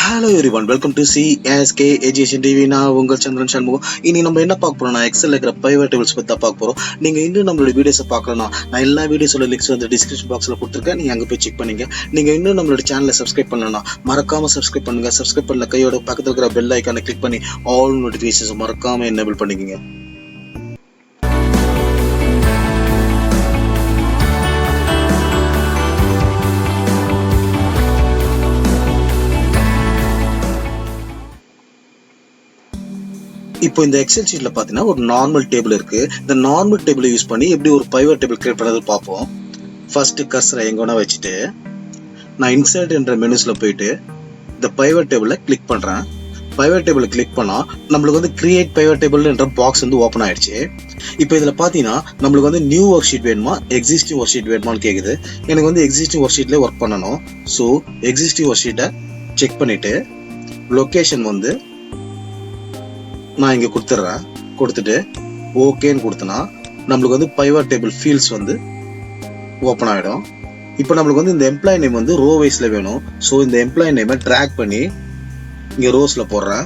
Hello everyone, welcome to CSK education TV. நான் உங்கள் சந்திரன் சண்முகம். இனி நம்ம என்ன பார்க்க போறோம்னா, எக்ஸல் இருக்கிற பைவட் டேபிள்ஸ் பத்தி தான் பார்க்க போறோம். நீங்க இன்னும் நம்மளோட வீடியோஸை பார்க்கலனா, நான் எல்லா வீடியோஸோட லிங்க்ஸ் வந்து டிஸ்கிரிப்ஷன் பாக்ஸ்ல கொடுத்துருக்கேன். நீங்க அங்க போய் செக் பண்ணீங்க. நீங்க இன்னும் நம்மளோட சேனலை சப்ஸ்கிரைப் பண்ணலனா மறக்காம சப்ஸ்கிரைப் பண்ணுங்க. சப்ஸ்கிரைப் பண்ணல கையோட பக்கத்துல இருக்கிற பெல் ஐக்கானை கிளிக் பண்ணி ஆல் நோட்டிபிகேஷன்ஸ் மறக்காம எனேபிள் பண்ணிக்கங்க. இப்போ இந்த எக்ஸல் ஷீட்ல பாத்தீங்கன்னா ஒரு நார்மல் டேபிள் இருக்கு. இந்த நார்மல் டேபிளை யூஸ் பண்ணி எப்படி ஒரு பைவட் டேபிள் கிரியேட் பண்றது பார்ப்போம். ஃபர்ஸ்ட் கர்சரை எங்க வேணா வச்சுட்டு நான் இன்சர்ட் என்ற மெனுஸ்ல போயிட்டு இந்த பைவட் டேபிளை கிளிக் பண்றேன். பைவட் டேபிள் கிளிக் பண்ணா நம்மளுக்கு வந்து கிரியேட் பைவட் டேபிள் என்ற பாக்ஸ் வந்து ஓப்பன் ஆயிடுச்சு. இப்போ இதுல பாத்தீங்கன்னா நம்மளுக்கு வந்து நியூ ஒர்க் ஷீட் வேணுமா எக்ஸிஸ்டிங் ஒர்க் ஷீட் வேணுமான்னு கேக்குது. எனக்கு வந்து எக்ஸிஸ்டிங் ஒர்க் ஷீட்ல ஒர்க் பண்ணணும். ஸோ எக்ஸிஸ்டிங் ஒர்க் ஷீட்டை செக் பண்ணிட்டு லொகேஷன் வந்து நான் இங்க கொடுத்துட்றேன். கொடுத்துட்டு ஓகேன்னு கொடுத்தனா நம்மளுக்கு வந்து பைவட் டேபிள் ஃபீல்ட்ஸ் வந்து ஓப்பன் ஆகிடும். இப்போ நம்மளுக்கு வந்து இந்த எம்ப்ளாய் நேம் வந்து ரோ வைஸ்ல வேணும். ஸோ இந்த எம்ப்ளாய் நேமை ட்ராக் பண்ணி இங்க ரோஸ்ல போடுறேன்.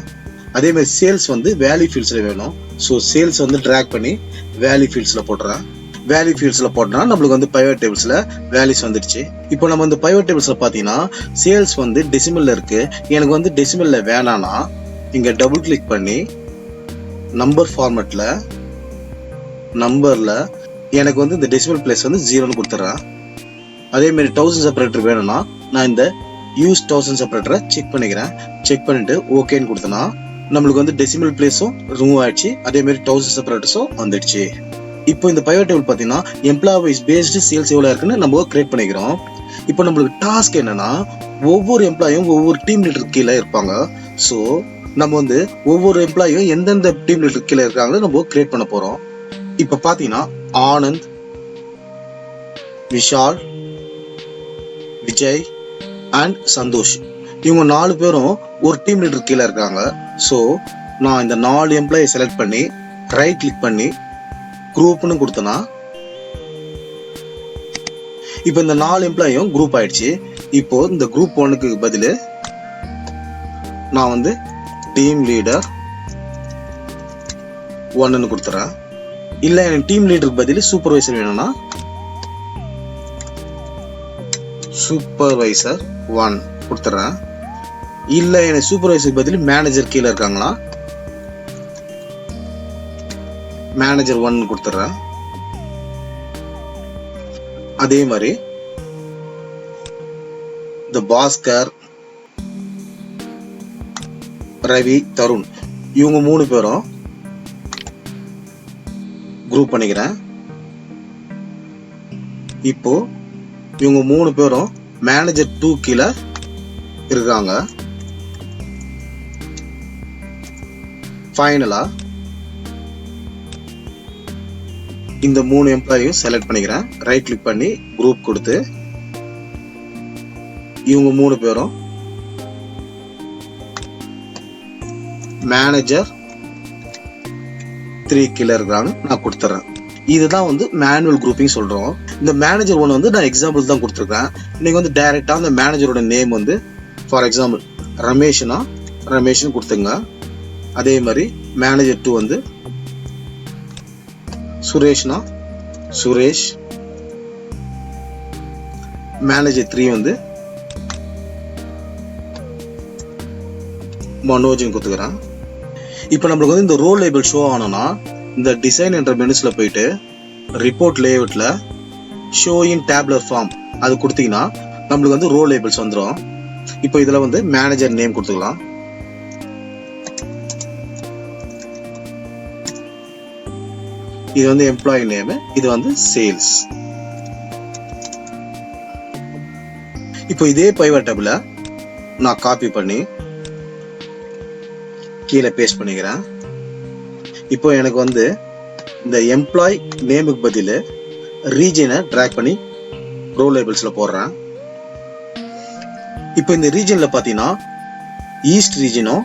அதே மாதிரி சேல்ஸ் வந்து வேல்யூ ஃபீல்ட்ஸ்ல வேணும். ஸோ சேல்ஸ் வந்து ட்ராக் பண்ணி வேல்யூ ஃபீல்ட்ஸ்ல போடுறேன். வேல்யூ ஃபீல்ட்ஸ்ல போட்டோம்னா நம்மளுக்கு வந்து பைவட் டேபிள்ஸ்ல வேல்யூஸ் வந்துடுச்சு. இப்போ நம்ம இந்த பைவட் டேபிள்ஸ்ல பாத்தீங்கன்னா சேல்ஸ் வந்து டெசிமல்ல இருக்கு. எனக்கு வந்து டெசிமல்ல வேணாம்னா இங்க டபுள் கிளிக் பண்ணி நம்பர் ஃபார்மேட்ல நம்பர்ல எனக்கு வந்து இந்த டெசிமல் பிளேஸ் வந்து 0ன்னு கொடுத்துறேன். அதே மாதிரி 1000 செப்பரேட்டர் வேணும்னா நான் இந்த யூஸ் 1000 செப்பரேட்டரை செக் பண்ணிக்கிறேன். செக் பண்ணிட்டு ஓகேன்னு கொடுத்தனா நம்மளுக்கு வந்து டெசிமல் பிளேஸும் ரிமூவ் ஆயிடுச்சு. அதே மாதிரி 1000 செப்பரேட்டர்ஸும் வந்துடுச்சு. இப்போ இந்த பைவட் டேபிள் பாத்தீங்கன்னா எம்ப்ளாய் வைஸ் பேஸ்டு சேல்ஸ் எவ்வளவு இருக்குன்னு நம்ம கிரியேட் பண்ணிக்கிறோம். இப்போ நம்மளுக்கு டாஸ்க் என்னன்னா ஒவ்வொரு எம்ப்ளாயும் ஒவ்வொரு டீம் லீடர் கீழே இருப்பாங்க. ஸோ நம்ம வந்து ஒவ்வொரு எம்ப்ளாயும் எந்தெந்த டீம் லீடர் கீழே இருக்காங்களோ நம்ம கிரியேட் பண்ண போறோம். இப்ப பாத்தீங்கன்னா ஆனந்த், விஷால், விஜய் அண்ட் சந்தோஷ் இவங்க 4 பேரும் ஒரு டீம் லீடர் கீழே இருக்காங்க. ஸோ நான் இந்த 4 எம்ப்ளாயை செலக்ட் பண்ணி ரைட் கிளிக் பண்ணி குரூப்னு கொடுத்தனா இப்போ இந்த 4 எம்ப்ளாயும் குரூப் ஆயிடுச்சு. இப்போ இந்த குரூப் 1க்கு பதில் நான் வந்து டீம் லீடர் 1ன்னு கொடுத்துறேன். இல்ல எனக்கு டீம் லீடருக்கு பதில் சூப்பர்வைசர் வேணும்னா சூப்பர்வைசர் 1 கொடுத்துறேன். இல்ல எனக்கு சூப்பர்வைசருக்கு பதில் மேனேஜர் கீழே இருக்காங்களா மேனேஜர் 1 கொடுத்துறேன். அதே மாதிரி இந்த பாஸ்கர், ரவி, தருண் இவங்க 3 பேரும் குரூப் பண்ணிக்கிறேன். இப்போ இவங்க 3 பேரும் மேனேஜர் 2 கீழே இருக்காங்க. ஃபைனலா இந்த 3 எம்ப்ளாயும் செலக்ட் பண்ணிக்கிறேன். ரைட் கிளிக் பண்ணி குரூப் கொடுத்து இவங்க 3 பேரும் மேனேஜர் 3 கீழே இருக்காங்க நான் கொடுத்துறேன். இதுதான் வந்து மேனுவல் குரூப்பிங் சொல்றோம். இந்த மேனேஜர் 1 வந்து நான் எக்ஸாம்பிள் தான் கொடுத்துருக்கேன். நீங்க வந்து டைரக்டா அந்த மேனேஜரோட நேம் வந்து ஃபார் எக்ஸாம்பிள் ரமேஷ்னா ரமேஷ்னு கொடுத்துங்க. அதே மாதிரி மேனேஜர் 2 வந்து சுரேஷ்னா சுரேஷ், மேனேஜர் 3 வந்து மனோஜ்னு கொடுத்துக்கிறேன். இப்போ நம்மளுக்கு வந்து இந்த ரோல் லேபிள் ஷோ ஆனோம்னா இந்த டிசைன் என்ற மெனுஸ்ல போயிட்டு ரிப்போர்ட் லேஅவுட்ல ஷோ இன் டேபுலர் ஃபார்ம் அது கொடுத்தீங்கன்னா நம்மளுக்கு வந்து ரோல் லேபிள்ஸ் வந்துடும். இப்போ இதுல வந்து மேனேஜர் நேம் கொடுத்துக்கலாம். இது வந்து எம்ப்ளாயி நேம், இது வந்து சேல்ஸ். இப்போ இதே பைவட் டேபிளை நான் காப்பி பண்ணி கீழே பேஸ்ட் பண்ணிக்கிறேன். இப்போ எனக்கு வந்து இந்த எம்ப்ளாய் நேமுக்கு பதில் ரீஜனை டிராக் பண்ணி ரோ லேபிள்ஸ்ல போடுறேன். இப்போ இந்த ரீஜன்ல பாத்தீங்கன்னா ஈஸ்ட் ரீஜனோ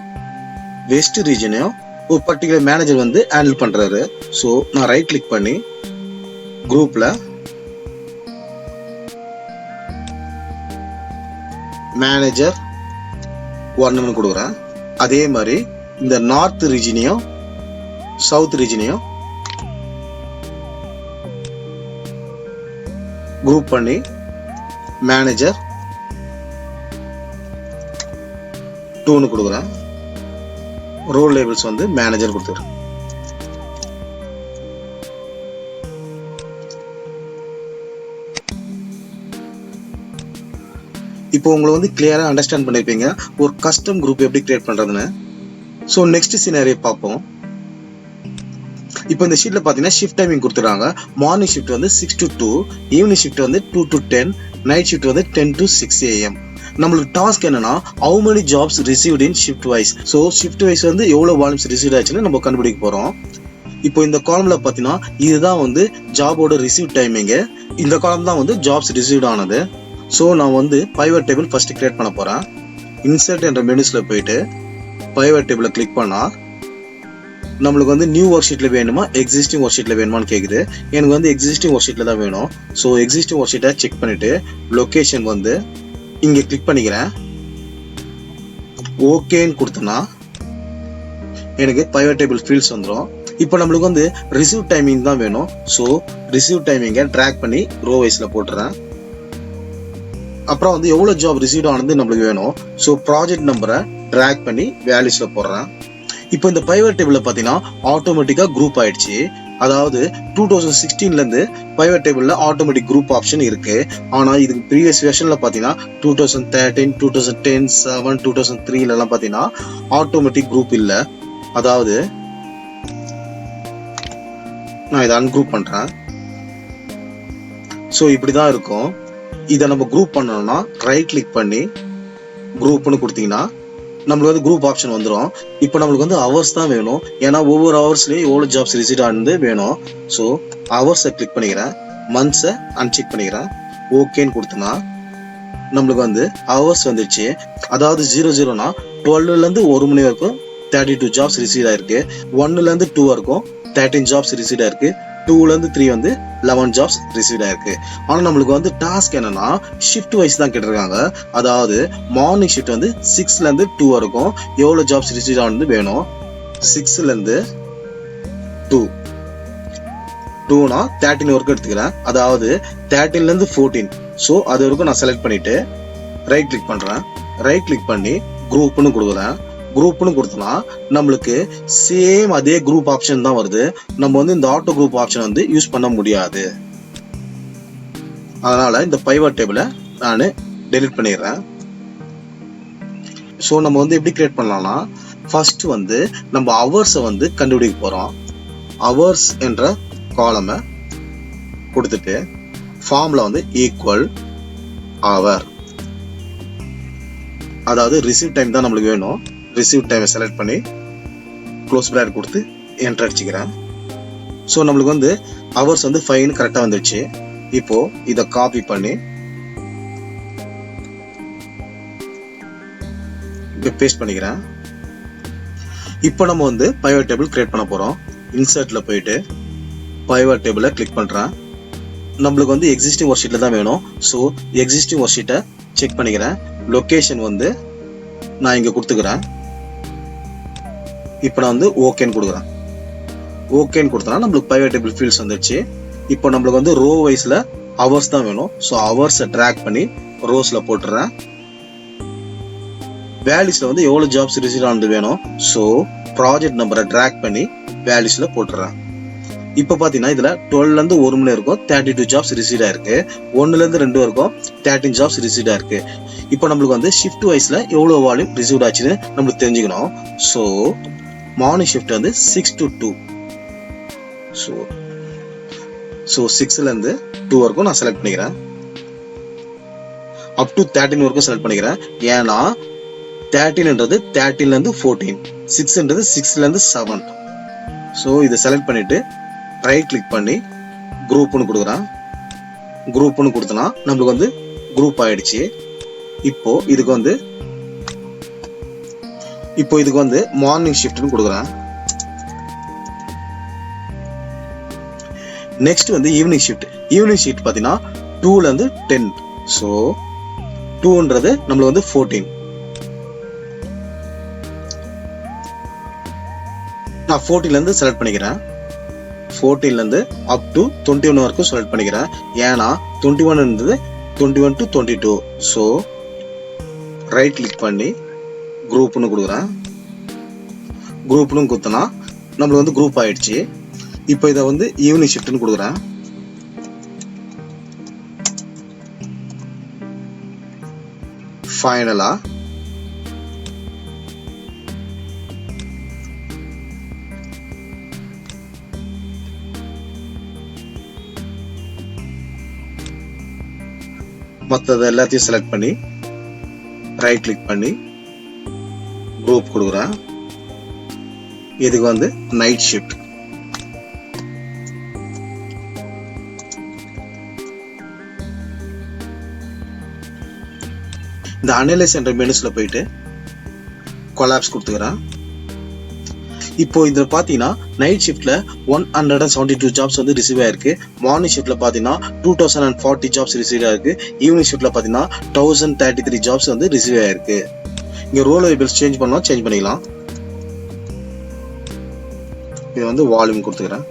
வெஸ்ட் ரீஜனோ ஒரு பர்டிகுலர் மேனேஜர் வந்து ஹேண்டில் பண்றாரு. ஸோ நான் ரைட் கிளிக் பண்ணி குரூப்ல மேனேஜர் 1ன்னு கொடுக்குறேன். அதே மாதிரி இந்த நார்த் ரீஜனையும் சவுத் ரீஜனையும் குரூப் பண்ணி மேனேஜர் 2ன்னு கொடுக்குறேன். ரோல் லேபிள்ஸ் வந்து மேனேஜர் கொடுத்துக்கிறேன். இப்போ உங்களை வந்து கிளியரா அண்டர்ஸ்டாண்ட் பண்ணிருப்பீங்க ஒரு கஸ்டம் குரூப் எப்படி கிரியேட் பண்றதுன்னு. ஸோ நெக்ஸ்ட் சினாரியோ பார்ப்போம். இப்போ இந்த ஷீட்ல பாத்தீங்கன்னா ஷிஃப்ட் டைமிங் கொடுத்துறாங்க. மார்னிங் ஷிஃப்ட் வந்து 6 to 2, ஈவினிங் ஷிஃப்ட் வந்து 2 to 10, நைட் ஷிஃப்ட் வந்து 10 to 6 AM. நம்மளுக்கு டாஸ்க் என்னன்னா how many jobs received in shift wise. So shift wise வந்து எவ்வளவு வால்யூம்ஸ் ரிசீவ் ஆச்சுன்னு நம்ம கண்டுபிடிக்க போறோம். இப்போ இந்த காலம்ல பாத்தீங்கன்னா இதுதான் வந்து ஜாபோட ரிசீவ் டைமிங். இந்த காலம் தான் வந்து ஜாப்ஸ் ரிசீவ்ட் ஆனது. ஸோ நான் வந்து பைவட் டேபிள் ஃபர்ஸ்ட் கிரியேட் பண்ண போறேன். இன்சர்ட் என்ற மெனுஸ்ல போயிட்டு பைவட் டேபிளை கிளிக் பண்ணா நம்மளுக்கு வந்து நியூ ஒர்க் ஷீட்ல வேணுமா எக்ஸிஸ்டிங் ஒர்க் ஷீட்ல வேணுமான்னு கேக்குது. எனக்கு வந்து எக்ஸிஸ்டிங் ஒர்க் ஷீட்ல தான் வேணும். ஸோ எக்ஸிஸ்டிங் ஒர்க் ஷீட்டை செக் பண்ணிட்டு லொகேஷன் வந்து இங்க கிளிக் பண்ணிக்கிறேன். ஓகேன்னு கொடுத்தனா எனக்கு பைவட் டேபிள் ஃபீல்ட்ஸ் வந்துடும். இப்போ நம்மளுக்கு வந்து ரிசீவ் டைமிங் தான் வேணும். ஸோ ரிசீவ் டைமிங்கை ட்ராக் பண்ணி ரோ வைஸ்ல போட்டுறேன். அப்புறம் வந்து எவ்வளவு ஜாப் ரிசீவ் ஆனது நம்மளுக்கு வேணும். ஸோ ப்ராஜெக்ட் நம்பரை ட்ராக் பண்ணி வேல்யூஸ்ல போடுறேன். இப்போ இந்த பைவட் டேபிள்ல பாத்தீங்கன்னா ஆட்டோமேட்டிக்கா குரூப் ஆயிடுச்சு. அதாவது 2016ல இருந்து பைவட் டேபிள்ல ஆட்டோமேட்டிக் குரூப் ஆப்ஷன் இருக்கு. ஆனா இதுக்கு ப்ரீவியஸ் வெர்ஷன்ல பாத்தீங்கன்னா 2013, 2010, 7, 2003 எல்லாம் பாத்தீங்கன்னா ஆட்டோமேட்டிக் குரூப் இல்ல. அதாவது நான் இதை அன்குரூப் பண்றேன். ஸோ இப்படிதான் இருக்கும். இதை நம்ம குரூப் பண்ணணும்னா ரைட் கிளிக் பண்ணி குரூப்னு கொடுத்தீங்கன்னா நம்மளுக்கு வந்து குரூப் ஆப்ஷன் வந்துடும். இப்போ நம்மளுக்கு வந்து ஹவர்ஸ் தான் வேணும். ஏன்னா ஒவ்வொரு ஹவர்ஸ்லயும் எவ்வளவு ஜாப்ஸ் ரிசீவ் ஆனது வேணும். ஸோ ஹவர்ஸை கிளிக் பண்ணிக்கிறேன். மந்த்ஸை அன்செக் பண்ணிக்கிறேன். ஓகேன்னு கொடுத்தனா நம்மளுக்கு வந்து ஹவர்ஸ் வந்துடுச்சு. அதாவது 00னா 12ல இருந்து 1 மணி வரைக்கும் 32 ஜாப்ஸ் ரிசீவ் ஆயிருக்கு. 1ல இருந்து 2 வரைக்கும் 13 ஜாப்ஸ் ரிசீவ் ஆயிருக்கு. 2ல இருந்து 3 வந்து 11 ஜாப்ஸ் ரிசீவ் ஆயிருக்கு. ஆனா நம்மளுக்கு வந்து டாஸ்க் என்னன்னா ஷிஃப்ட் வைஸ் தான் கேட்டிருக்காங்க. அதாவது மார்னிங் ஷிஃப்ட் வந்து 6ல இருந்து 2 வரைக்கும் எவ்வளவு ஜாப்ஸ் ரிசீவ் ஆனது வேணும். 6ல இருந்து 2னா 13 வரைக்கும் எடுத்துக்கிறேன். அதாவது 13ல இருந்து 14. ஸோ அது வரைக்கும் நான் செலக்ட் பண்ணிட்டு ரைட் கிளிக் பண்றேன். ரைட் கிளிக் பண்ணி குரூப்னு கொடுக்குறேன். குரூப்னு கொடுத்தனா நம்மளுக்கு சேம் அதே குரூப் ஆப்ஷன் தான் வருது. நம்ம வந்து இந்த ஆட்டோ குரூப் ஆப்ஷன் வந்து யூஸ் பண்ண முடியாது. அதனால இந்த பைவட் டேபிளை நான் டெலிட் பண்ணிடுறேன். ஸோ நம்ம வந்து எப்படி கிரியேட் பண்ணலாம்னா ஃபர்ஸ்ட் வந்து நம்ம ஹவர்ஸை வந்து கண்டுபிடிக்க போறோம். ஹவர்ஸ் என்ற காலமை கொடுத்துட்டு ஃபார்ம்ல வந்து ஈக்குவல் ஹவர், அதாவது ரிசீவ் டைம் தான் நம்மளுக்கு வேணும். ரிசீவ் டைமை செலக்ட் பண்ணி க்ளோஸ் பிராக்கெட் கொடுத்து என்டர் அடிச்சுக்கிறேன். ஸோ நம்மளுக்கு வந்து ஹவர்ஸ் வந்து 5 கரெக்டாக வந்துடுச்சு. இப்போ இதை காப்பி பண்ணி பேஸ்ட் பண்ணிக்கிறேன். இப்போ நம்ம வந்து பைவட் டேபிள் கிரியேட் பண்ண போறோம். இன்சர்ட்ல போயிட்டு பைவட் டேபிளை கிளிக் பண்றேன். நம்மளுக்கு வந்து எக்ஸிஸ்டிங் ஒர்க் ஷீட்ல தான் வேணும். ஸோ எக்ஸிஸ்டிங் ஒர்க் ஷீட்டை செக் பண்ணிக்கிறேன். லொகேஷன் வந்து நான் இங்க கொடுத்துக்கிறேன். இப்போ நான் வந்து ஓகேன்னு கொடுக்குறேன். ஓகேன்னு கொடுத்தனா நம்மளுக்கு பைவட் டேபிள் ஃபீல்ட்ஸ் வந்துடுச்சு. இப்போ நம்மளுக்கு வந்து ரோ வைஸ்ல ஹவர்ஸ் தான் வேணும். ஸோ ஹவர்ஸை ட்ராக் பண்ணி ரோஸ்ல போட்டுறேன். வேல்யூஸ்ல வந்து எவ்வளவு ஜாப்ஸ் ரிசீவ் ஆனது வேணும். ஸோ ப்ராஜெக்ட் நம்பரை ட்ராக் பண்ணி வேல்யூஸ்ல போட்டுறேன். இப்போ பாத்தீங்கன்னா இதுல 12ல இருந்து 1 மணி வரைக்கும் 32 ஜாப்ஸ் ரிசீவ் ஆயிருக்கு. 1ல இருந்து 2 வரைக்கும் 13 ஜாப்ஸ் ரிசீவ் ஆயிருக்கு. இப்போ நம்மளுக்கு வந்து ஷிஃப்ட் வைஸ்ல எவ்வளவு வால்யூம் ரிசீவ் ஆச்சுன்னு நம்மளுக்கு தெரிஞ்சுக்கணும். ஸோ மார்னிங் ஷிஃப்ட் வந்து 6 to 2. ஸோ 6ல இருந்து 2 வரைக்கும் நான் செலக்ட் பண்ணிக்கிறேன். அப் டு 13 வரைக்கும் செலக்ட் பண்ணிக்கிறேன். ஏன்னா 13ன்றது 13ல இருந்து 14, 6ன்றது 6ல இருந்து 7. ஸோ இதை செலக்ட் பண்ணிட்டு ரைட் கிளிக் பண்ணி குரூப்னு கொடுக்குறேன். குரூப்னு கொடுத்தனா நம்மளுக்கு வந்து குரூப் ஆயிடுச்சு. இப்போ இதுக்கு வந்து மார்னிங் ஷிஃப்ட்னு கொடுக்குறேன். நெக்ஸ்ட் வந்து ஈவினிங் ஷிஃப்ட். ஈவினிங் ஷிஃப்ட் பாத்தீங்கன்னா 2ல இருந்து 10. ஸோ 2ன்றது நம்மளுக்கு வந்து 14. நான் 14லேருந்து செலக்ட் பண்ணிக்கிறேன். 14லேருந்து அப் டு 21 வரைக்கும் செலக்ட் பண்ணிக்கிறேன். ஏன்னா 21 இருந்தது 21 to 22. ஸோ ரைட் கிளிக் பண்ணி குரூப்னு கொடுக்குறேன். குரூப்னு கொடுத்தனா நம்மளுக்கு வந்து குரூப் ஆயிடுச்சு. இப்போ இதை வந்து ஈவினிங் ஷிஃப்ட்னு கொடுக்குறேன். ஃபைனலா மற்றது எல்லாத்தையும் செலக்ட் பண்ணி ரைட் கிளிக் பண்ணி குரூப் கொடுக்குறேன். இதுக்கு வந்து நைட் ஷிஃப்ட். இந்த அனலைஸ் என்ற மெனுஸ்ல போயிட்டு கொலாப்ஸ் கொடுத்துக்கிறேன். இப்போ இதுல பாத்தீங்கன்னா நைட் ஷிஃப்ட்ல 172 ஜாப்ஸ் வந்து ரிசீவ் ஆயிருக்கு. மார்னிங் ஷிஃப்ட்ல பாத்தீங்கன்னா 2040 ஜாப்ஸ் ரிசீவ் ஆயிருக்கு. ஈவினிங் ஷிஃப்ட்ல பாத்தீங்கன்னா 1033 ஜாப்ஸ் வந்து ரிசீவ் ஆயிருக்கு. இங்க ரோல் லேபிள்ஸ் சேஞ்ச் பண்ணலாம், சேஞ்ச் பண்ணிக்கலாம். இது வந்து வால்யூம் கொடுத்துக்கிறேன்.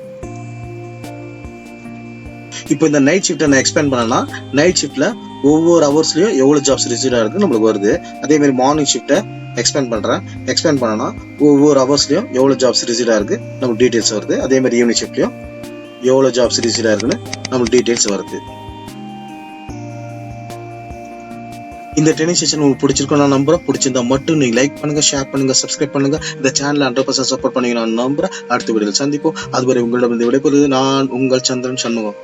இப்போ இந்த நைட் ஷிஃப்ட்டை நான் எக்ஸ்பேண்ட் பண்ணனா நைட் ஷிஃப்ட்ல ஒவ்வொரு ஹவர்ஸ்லயும் எவ்வளவு ஜாப்ஸ் ரிசீவ் ஆயிருக்கு நம்மளுக்கு வருது. அதே மாதிரி மார்னிங் ஷிஃப்ட்டை எக்ஸ்பேண்ட் பண்றேன். எக்ஸ்பேண்ட் பண்ணனா ஒவ்வொரு ஹவர்ஸ்லயும் எவ்வளவு ஜாப்ஸ் ரிசீவ் ஆயிருக்கு நமக்கு டீடைல்ஸ் வருது. அதே மாதிரி ஈவினிங் ஷிஃப்ட்லயும் எவ்வளவு ஜாப்ஸ் ரிசீவ் ஆயிருக்குன்னு நமக்கு டீடைல்ஸ் வருது. இந்த ட்ரைனிங் செஷன் உங்களுக்கு பிடிச்சிருக்கும் நான் நம்புறேன். பிடிச்சிருந்தா மட்டும் நீங்க லைக் பண்ணுங்க, ஷேர் பண்ணுங்க, சப்ஸ்கிரைப் பண்ணுங்க. இந்த சேனலை 100% சப்போர்ட் பண்ணீங்க நான் நம்புறேன். அடுத்த வீடியோவில் சந்திப்போம். அதுவரை உங்களிடம் விடைபெறுவது நான் உங்கள் சந்திரன் சண்முகம்.